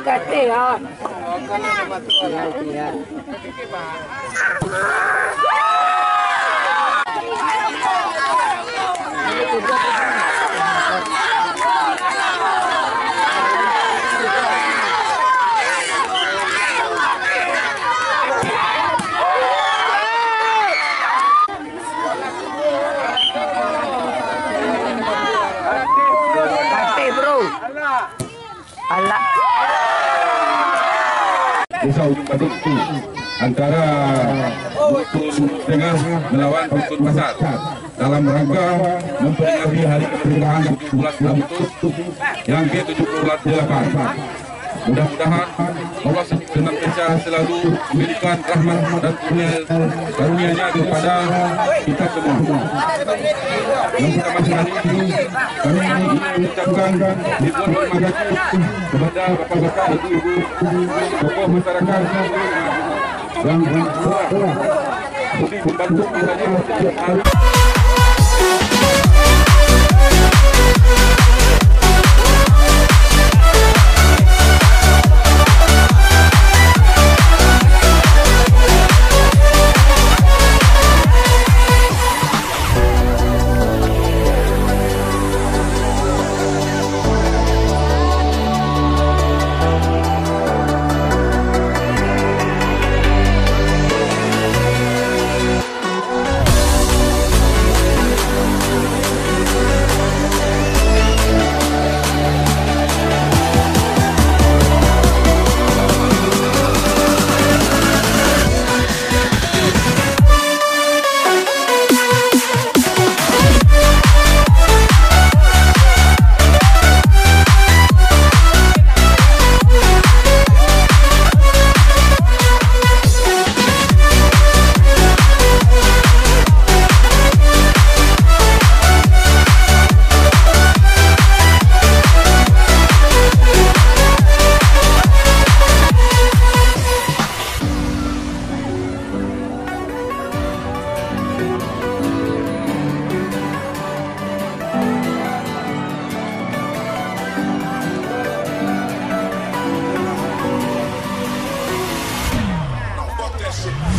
Kate ha. Kate bro. Alah. Desa Ujung Badung itu antara Dusun Tengah melawan Dusun Pasar dalam rangka memperingati Hari Kemerdekaan 17 Agustus yang ke-78. Mudah-mudahan Allah senantiasa selalu memberikan rahmat dan karunia-Nya kepada kita semua. Yang pertama sekali kami ingin mengucapkan ribuan terima kasih kepada bapak-bapak, ibu-ibu, tokoh masyarakat yang telah membantu kita setiap hari. Fuck that shit.